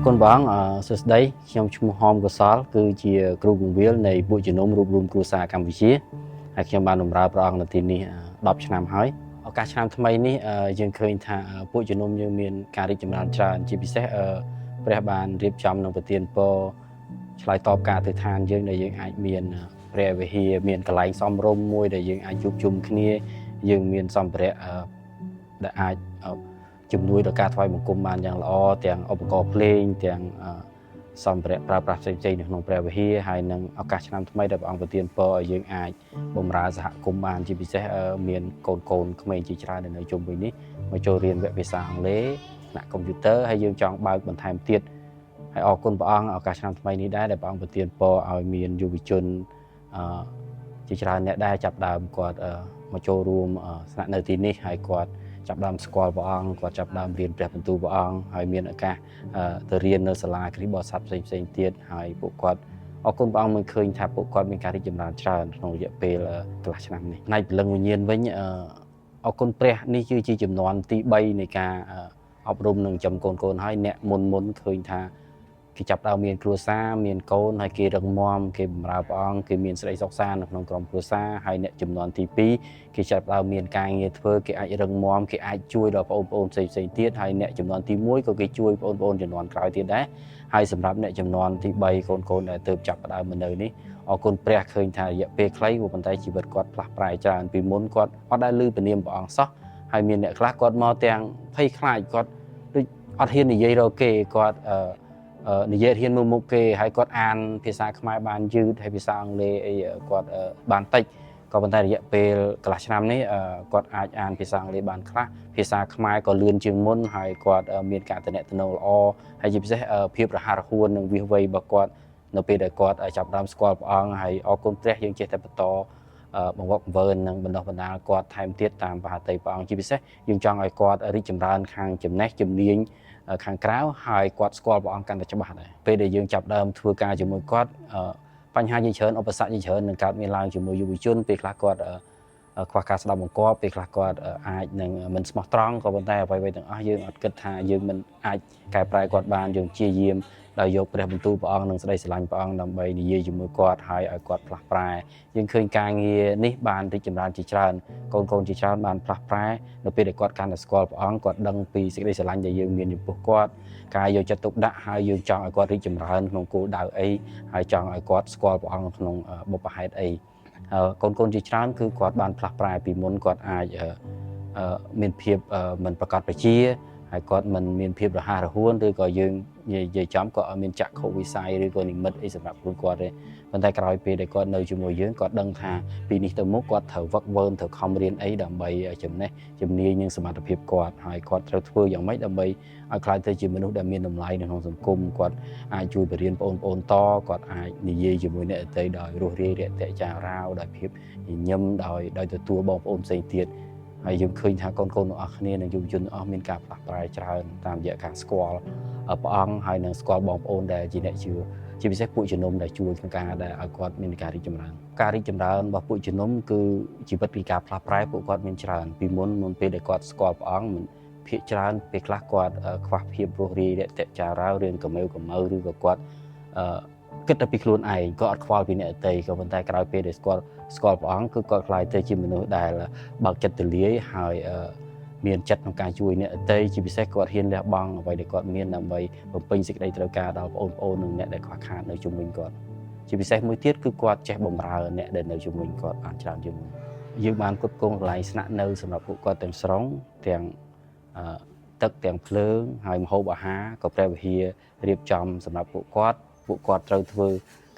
គុណបងសួស្តីខ្ញុំឈ្មោះហមកសលគឺជាគ្រូពង្រៀលនៃពួកជំនុំរួមគ្រួសារកម្ពុជាហើយខ្ញុំបានបម្រើព្រះអង្គនៅទីនេះ10ឆ្នាំហើយឱកាសឆ្នាំថ្មីនេះយើងឃើញថាពួកជំនុំយើងមានការរីកចម្រើនច្រើនជាពិសេសព្រះបានរៀបចំនៅប្រទានពរឆ្លើយតបការអធិដ្ឋានយើងដែលយើងអាចមានព្រះវិហារមានកន្លែងសមរម្យមួយដែលយើងអាចជួបជុំគ្នាយើងមានសម្ភារៈដែលអាចជំនួយដល់ការថ្វាយបង្គំបានយ៉ាងល្អទាំងឧបករណ៍ភ្លេងទាំងសម្ភារៈប្រើប្រាស់ផ្សេងៗនៅក្នុងព្រះវិហារហើយនឹងឱកាសឆ្នាំថ្មីដែលព្រះអង្គប្រទានពរឲ្យយើងអាចបម្រើសហគមន៍បានជាពិសេសមានកូនក្មេងជាច្រើននៅជុំវិញនេះមកចូលរៀនវគ្គភាសាអង់គ្លេសថ្នាក់កុំព្យូទ័រហើយយើងចង់បើកបន្ថែមទៀតហើយអរគុណព្រះអង្គឱកាសឆ្នាំថ្មីនេះដែរដែលព្រះអង្គប្រទានពរឲ្យមានយុវជនជាច្រើនអ្នកដែរចាប់ដើមគាត់មកចូលរួមស្នាក់នៅទីនេះហើយគាត់ចាប់ដើមស្គាល់ព្រះអង្គគាត់ចាប់ដើមរៀនព្រះបន្ទូលព្រះអង្គហើយមានឱកាសទៅរៀននៅសាលាគ្រីស្ទបរិស័ទផ្សេងៗទៀតហើយពួកគាត់អរគុណព្រះអង្គមើលឃើញថាពួកគាត់មានការរីកចម្រើនច្រើនក្នុងរយៈពេលកន្លះឆ្នាំនេះផ្នែកព្រលឹងវិញ្ញាណវិញអរគុណព្រះនេះគឺជាចំនួនទី3នៃការអប់រំនិងចំកូនហើយអ្នកមុនឃើញថាគេចាប់ដើមមានគ្រួសារមានកូនហើយគេរឹងមាំគេបម្រើព្រះអង្គគេមានសេចក្តីសុខសាន្តនៅក្នុងក្រុមគ្រួសារហើយអ្នកចំនួនទី2គេចាប់ដើមមានការងារធ្វើគេអាចរឹងមាំគេអាចជួយដល់បងប្អូនផ្សេងទៀតហើយអ្នកចំនួនទី1ក៏គេជួយបងប្អូនចំនួនក្រោយទៀតដែរហើយសម្រាប់អ្នកចំនួនទី3កូនដែលទើបចាប់ដើមមកនៅនេះអរគុណព្រះឃើញថារយៈពេលខ្លីប៉ុន្តែជីវិតគាត់ផ្លាស់ប្រែច្រើនពីមុនគាត់អត់ដែលឮព្រះនាមព្រះអង្គសោះហើយមានអ្នកខ្លះគាត់មកទាំងភ័យខ្លាចគាត់ដូចអត់ហ៊ាននិយាយរកគេគាត់និយាយហ៊ានមើលមុខគេហើយគាត់អានភាសាខ្មែរបានយឺតហើយភាសាអង់គ្លេសអីគាត់បានតិចក៏ប៉ុន្តែរយៈពេលកន្លះឆ្នាំនេះគាត់អាចអានភាសាអង់គ្លេសបានខ្លះភាសាខ្មែរក៏លឿនជាងមុនហើយគាត់មានការទំនាក់ទំនងល្អហើយជាពិសេសភាពរហ័សរហួននិងវាសវៃរបស់គាត់នៅពេលដែលគាត់ចាប់ផ្ដើមស្គាល់ព្រះអង្គហើយអរគុណព្រះយើងចេះតែបន្តបង្វឹកបង្វើនិងបណ្ដុះបណ្ដាលគាត់ថែមទៀតតាមបរិយាព្រះអង្គជាពិសេសយើងចង់ឲ្យគាត់រីកចម្រើនខាងចំណេះជំនាញខាងក្រៅហើយគាត់ស្គាល់ព្រះអង្គកាន់តែច្បាស់ដែរពេលដែលយើងចាប់ដើមធ្វើការជាមួយគាត់បញ្ហាជាច្រើនឧបសគ្គជាច្រើននឹងកើតមានឡើងជាមួយយុវជនពេលខ្លះគាត់ខ្វះការស្ដាប់បង្គាប់ពេលខ្លះគាត់អាចនឹងមិនស្មោះត្រង់ក៏ប៉ុន្តែអ្វីៗទាំងអស់យើងអត់គិតថាយើងមិនអាចកែប្រែគាត់បានយើងព្យាយាមដោយយកព្រះបន្ទូលព្រះអង្គនិងសេចក្តីស្រឡាញ់ព្រះអង្គដើម្បីនិយាយជាមួយគាត់ហើយឲ្យគាត់ផ្លាស់ប្រែយើងឃើញការងារនេះបានរីកចម្រើនជាច្រើនកូនជាច្រើនបានផ្លាស់ប្រែនៅពេលដែលគាត់កាន់តែស្គាល់ព្រះអង្គគាត់ដឹងពីសេចក្តីស្រឡាញ់ដែលយើងមានចំពោះគាត់ការយកចិត្តទុកដាក់ហើយយើងចង់ឲ្យគាត់រីកចម្រើនក្នុងគោលដៅអីហើយចង់ឲ្យគាត់ស្គាល់ព្រះអង្គក្នុងបុព្វហេតុអីកូនជាច្រើនគឺគាត់បានផ្លាស់ប្រែពីមុនគាត់អាចមានភាពមិនប្រកបប្រជាហើយគាត់មិនមានភាពរហ័សរហួនឬក៏យើងនិយាយចំក៏អត់មានចក្ខុវិស័យឬក៏និមិត្តអីសម្រាប់ខ្លួនគាត់ទេប៉ុន្តែក្រោយពេលដែលគាត់នៅជាមួយយើងគាត់ដឹងថាពីនេះទៅមុខគាត់ត្រូវវឹកវើត្រូវខំរៀនអីដើម្បីចំណេះជំនាញនិងសមត្ថភាពគាត់ហើយគាត់ត្រូវធ្វើយ៉ាងម៉េចដើម្បីឲ្យក្លាយទៅជាមនុស្សដែលមានតម្លៃនៅក្នុងសង្គមគាត់អាចជួយបរិញ្ញាបងប្អូនតគាត់អាចនិយាយជាមួយអ្នកដទៃដោយរស់រាយរាក់ទាក់ចារាវដោយភាពញញឹមដោយទទួលបងប្អូនផ្សេងទៀតហើយយើងឃើញថាកូនទាំងអស់គ្នានិងយុវជនទាំងអស់មានការផ្លាស់ប្រែច្រើនតាមរយៈការស្គាល់ព្រះអង្គហើយនិងស្គាល់បងប្អូនដែលជាអ្នកជឿជាពិសេសពួកជំនុំដែលជួយក្នុងការដែលឲ្យគាត់មានការរីកចម្រើនរបស់ពួកជំនុំគឺជីវិតពីការផ្លាស់ប្រែពួកគាត់មានច្រើនពីមុនពេលដែលគាត់ស្គាល់ព្រះអង្គភាគច្រើនពេលខ្លះគាត់ខ្វះភាពរស់រាយរាក់ទាក់ចារាវរឿងកម្ៅឬក៏គាត់គិតតែពីខ្លួនឯងក៏អត់ខ្វល់ពីអ្នកដទៃក៏ប៉ុន្តែក្រោយពេលដែលស្គាល់ព្រះអង្គគឺគាត់ខ្លាយទៅជាមនុស្សដែលបើកចិត្តទូលាយហើយមានចិត្តក្នុងការជួយអ្នកដទៃជាពិសេសគាត់ហ៊ានលះបង់អ្វីដែលគាត់មានដើម្បីបំពេញសេចក្តីត្រូវការដល់បងប្អូននិងអ្នកដែលខ្វះខាតនៅជុំវិញគាត់ជាពិសេសមួយទៀតគឺគាត់ចេះបម្រើអ្នកដែលនៅជុំវិញគាត់បានច្រើនជាងមុនយើងបានគ្រប់គ្រងកន្លែងស្នាក់នៅសម្រាប់ពួកគាត់ទាំងស្រុងទាំងទឹកទាំងភ្លើងហើយម្ហូបអាហារក៏ព្រះវិហាររៀបចំសម្រាប់ពួកគាត់ត្រូវធ្វើ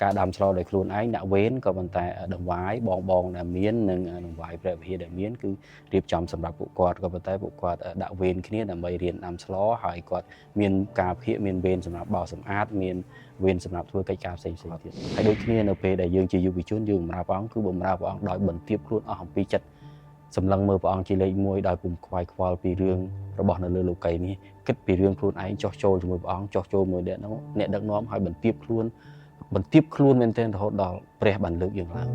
ការដាំស្លដោយខ្លួនឯងដាក់វេនក៏ប៉ុន្តែដង្វាយបងដែលមាននិងដង្វាយព្រះវិហារដែលមានគឺរៀបចំសម្រាប់ពួកគាត់ក៏ប៉ុន្តែពួកគាត់ដាក់វេនគ្នាដើម្បីរៀនដាំស្លហើយគាត់មានការភាកមានវេនសម្រាប់បោសសម្អាតមានវេនសម្រាប់ធ្វើកិច្ចការផ្សេងៗទៀតហើយដូចគ្នានៅពេលដែលយើងជាយុវជនយើងបម្រើព្រះអង្គគឺបម្រើព្រះអង្គដោយបន្ទាបខ្លួនអស់អំពីចិត្តសម្លឹងមើលព្រះអង្គជាលេខ1ដោយពុំខ្វាយខ្វល់ពីរឿងរបស់នៅលើលោកីនេះគិតពីរឿងខ្លួនឯងចោះចូលជាមួយព្រះអង្គចោះចូលមួយអ្នកដឹកនាំឲ្យបន្ទាបខ្លួនមែនទែនរហូតដល់ព្រះបានលើកយើងឡើង